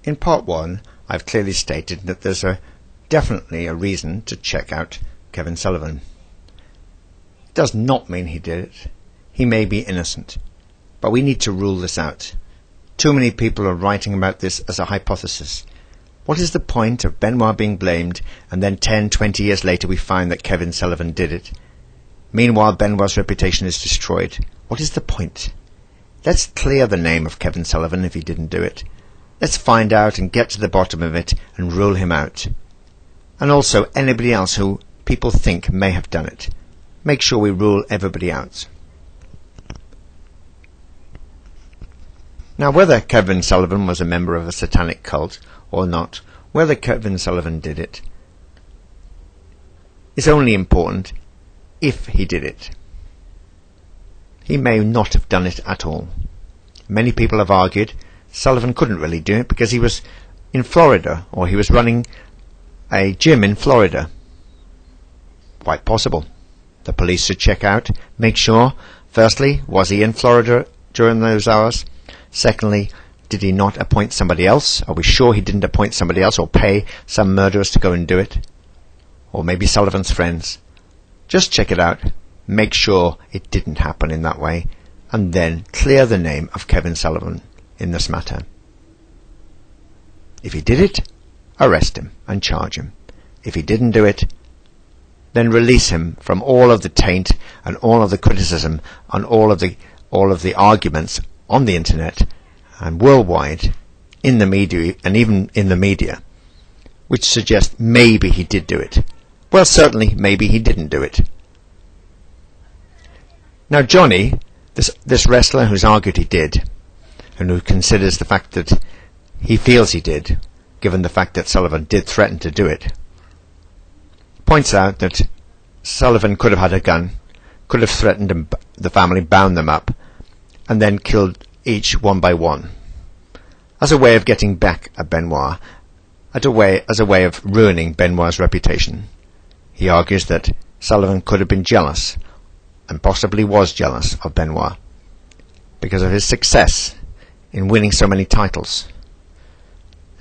In part 1, I've clearly stated that there's definitely a reason to check out Kevin Sullivan. It does not mean he did it. He may be innocent. But we need to rule this out. Too many people are writing about this as a hypothesis. What is the point of Benoit being blamed and then 10, 20 years later we find that Kevin Sullivan did it? Meanwhile, Benoit's reputation is destroyed. What is the point? Let's clear the name of Kevin Sullivan if he didn't do it. Let's find out and get to the bottom of it and rule him out. And also anybody else who people think may have done it. Make sure we rule everybody out. Now, whether Kevin Sullivan was a member of a satanic cult or not, whether Kevin Sullivan did it, is only important if he did it. He may not have done it at all. Many people have argued Sullivan couldn't really do it because he was in Florida, or he was running a gym in Florida. Quite possible. The police should check out, make sure, firstly, was he in Florida during those hours? Secondly, did he not appoint somebody else? Are we sure he didn't appoint somebody else or pay some murderers to go and do it? Or maybe Sullivan's friends. Just check it out, make sure it didn't happen in that way, and then clear the name of Kevin Sullivan in this matter. If he did it, arrest him and charge him. If he didn't do it, then release him from all of the taint and all of the criticism and all of the arguments on the internet and worldwide, in the media and even in the media, which suggest maybe he did do it. Well, certainly maybe he didn't do it. Now Johnny, this wrestler who's argued he did, and who considers the fact that he feels he did, given the fact that Sullivan did threaten to do it, points out that Sullivan could have had a gun, could have threatened the family, bound them up, and then killed each one by one, as a way of getting back at Benoit, as a way of ruining Benoit's reputation. He argues that Sullivan could have been jealous, and possibly was jealous of Benoit, because of his success in winning so many titles.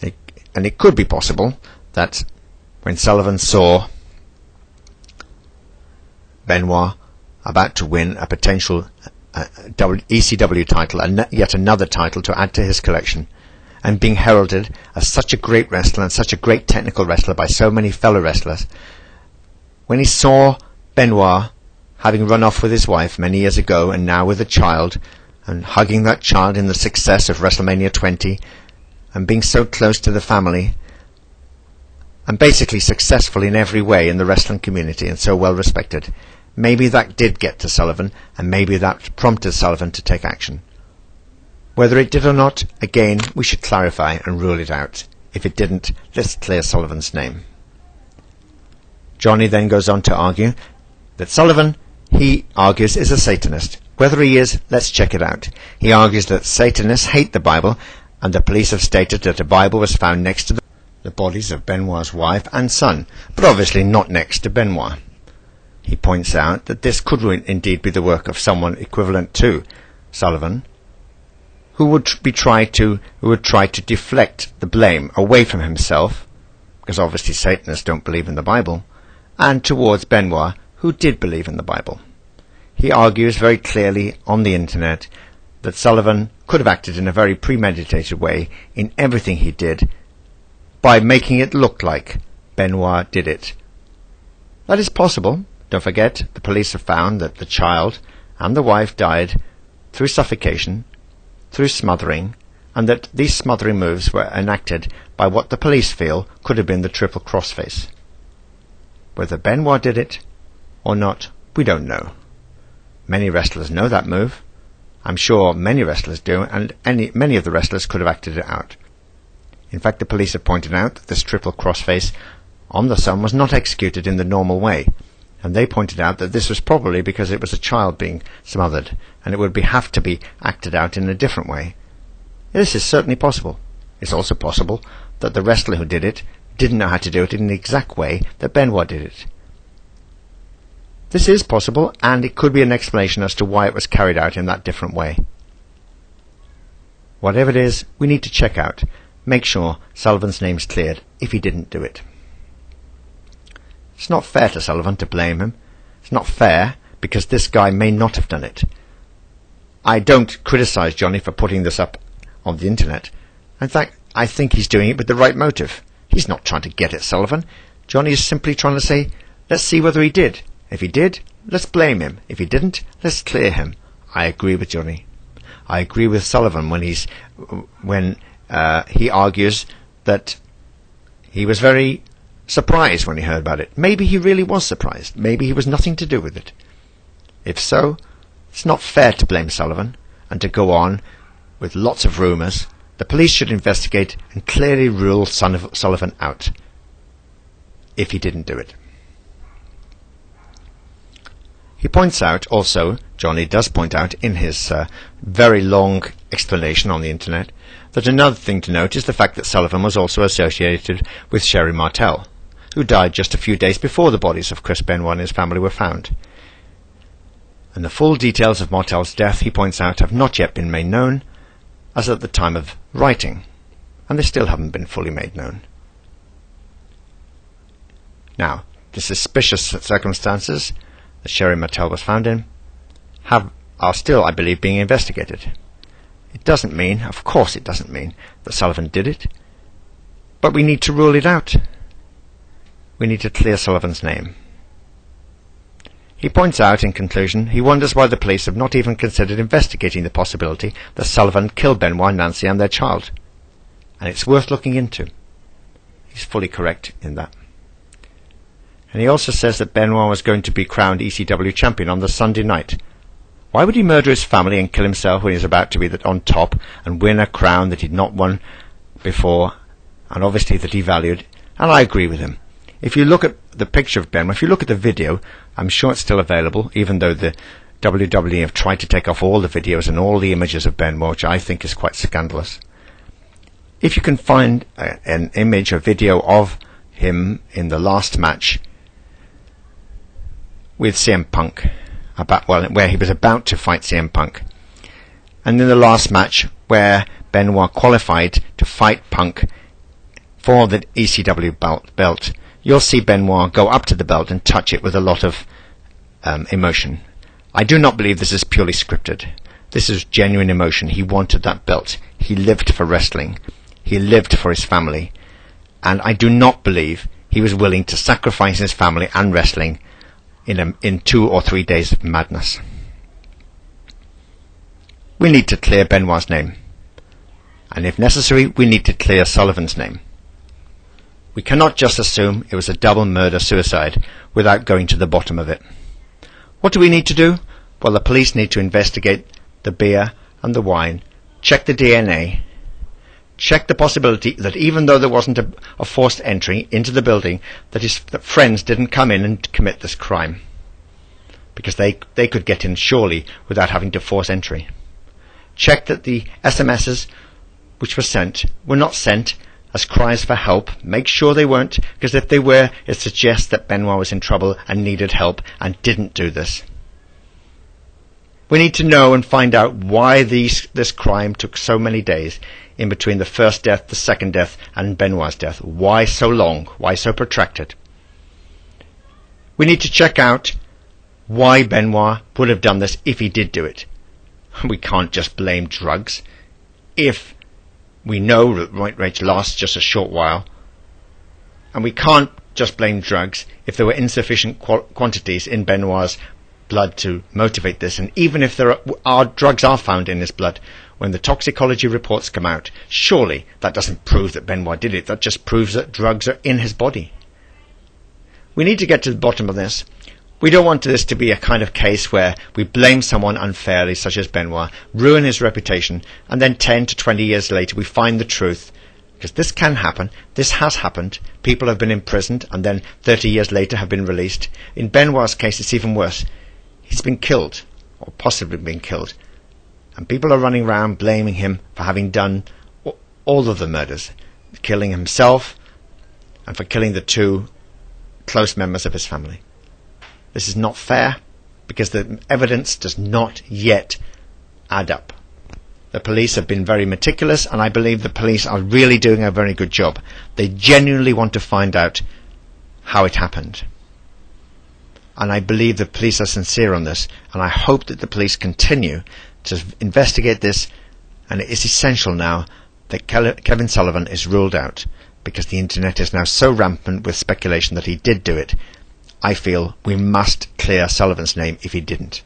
And it could be possible that when Sullivan saw Benoit about to win a potential ECW title, and yet another title to add to his collection, and being heralded as such a great wrestler and such a great technical wrestler by so many fellow wrestlers, when he saw Benoit having run off with his wife many years ago and now with a child, and hugging that child in the success of WrestleMania 20, and being so close to the family, and basically successful in every way in the wrestling community and so well respected, maybe that did get to Sullivan, and maybe that prompted Sullivan to take action. Whether it did or not, again, we should clarify and rule it out. If it didn't, let's clear Sullivan's name. Johnny then goes on to argue that Sullivan, he argues, is a Satanist. Whether he is, let's check it out. He argues that Satanists hate the Bible, and the police have stated that a Bible was found next to the bodies of Benoit's wife and son, but obviously not next to Benoit. He points out that this could indeed be the work of someone equivalent to Sullivan, who would try to deflect the blame away from himself, because obviously Satanists don't believe in the Bible, and towards Benoit, who did believe in the Bible. He argues very clearly on the internet that Sullivan could have acted in a very premeditated way in everything he did by making it look like Benoit did it. That is possible. Don't forget, the police have found that the child and the wife died through suffocation, through smothering, and that these smothering moves were enacted by what the police feel could have been the triple crossface. Whether Benoit did it or not, we don't know. Many wrestlers know that move. I'm sure many wrestlers do, and many of the wrestlers could have acted it out. In fact, the police have pointed out that this triple crossface on the son was not executed in the normal way, and they pointed out that this was probably because it was a child being smothered, and it would have to be acted out in a different way. This is certainly possible. It's also possible that the wrestler who did it didn't know how to do it in the exact way that Benoit did it. This is possible, and it could be an explanation as to why it was carried out in that different way. Whatever it is, we need to check out, make sure Sullivan's name's cleared if he didn't do it. It's not fair to Sullivan to blame him. It's not fair because this guy may not have done it. I don't criticise Johnny for putting this up on the internet. In fact, I think he's doing it with the right motive. He's not trying to get at Sullivan. Johnny is simply trying to say, let's see whether he did. If he did, let's blame him. If he didn't, let's clear him. I agree with Johnny. I agree with Sullivan when he argues that he was very surprised when he heard about it. Maybe he really was surprised. Maybe he was nothing to do with it. If so, it's not fair to blame Sullivan and to go on with lots of rumours. The police should investigate and clearly rule Sullivan out if he didn't do it. He points out also, Johnny does point out in his very long explanation on the internet, that another thing to note is the fact that Sullivan was also associated with Sherry Martel, who died just a few days before the bodies of Chris Benoit and his family were found. And the full details of Martel's death, he points out, have not yet been made known, as at the time of writing, and they still haven't been fully made known. Now, the suspicious circumstances that Sherry Martel was found in are still, I believe, being investigated. It doesn't mean, of course it doesn't mean, that Sullivan did it, but we need to rule it out. We need to clear Sullivan's name. He points out, in conclusion, he wonders why the police have not even considered investigating the possibility that Sullivan killed Benoit, Nancy and their child. And it's worth looking into. He's fully correct in that. And he also says that Benoit was going to be crowned ECW champion on the Sunday night. Why would he murder his family and kill himself when he's about to be on top and win a crown that he'd not won before, and obviously that he valued? And I agree with him. If you look at the picture of Benoit, if you look at the video, I'm sure it's still available, even though the WWE have tried to take off all the videos and all the images of Benoit, which I think is quite scandalous. If you can find an image, a video of him in the last match with CM Punk, where he was about to fight CM Punk, and in the last match where Benoit qualified to fight Punk for the ECW belt, you'll see Benoit go up to the belt and touch it with a lot of emotion. I do not believe this is purely scripted. This is genuine emotion. He wanted that belt. He lived for wrestling. He lived for his family. And I do not believe he was willing to sacrifice his family and wrestling in 2 or 3 days of madness. We need to clear Benoit's name. And if necessary, we need to clear Sullivan's name. We cannot just assume it was a double murder-suicide without going to the bottom of it. What do we need to do? Well, the police need to investigate the beer and the wine, check the DNA, check the possibility that even though there wasn't a forced entry into the building, that his friends didn't come in and commit this crime. Because they could get in surely without having to force entry. Check that the SMSs which were not sent as cries for help. Make sure they weren't, because if they were, it suggests that Benoit was in trouble and needed help and didn't do this. We need to know and find out why this crime took so many days in between the first death, the second death and Benoit's death. Why so long? Why so protracted? We need to check out why Benoit would have done this if he did do it. We can't just blame drugs. If we know that right rage lasts just a short while, and we can't just blame drugs if there were insufficient quantities in Benoit's blood to motivate this, and even if there are drugs are found in his blood, when the toxicology reports come out, surely that doesn't prove that Benoit did it. That just proves that drugs are in his body. We need to get to the bottom of this. We don't want this to be a kind of case where we blame someone unfairly, such as Benoit, ruin his reputation, and then 10 to 20 years later we find the truth. Because this can happen. This has happened. People have been imprisoned and then 30 years later have been released. In Benoit's case it's even worse. He's been killed, or possibly been killed. And people are running around blaming him for having done all of the murders. Killing himself and for killing the 2 close members of his family. This is not fair, because the evidence does not yet add up. The police have been very meticulous, and I believe the police are really doing a very good job. They genuinely want to find out how it happened. And I believe the police are sincere on this, and I hope that the police continue to investigate this, and it is essential now that Kevin Sullivan is ruled out, because the internet is now so rampant with speculation that he did do it. I feel we must clear Sullivan's name if he didn't.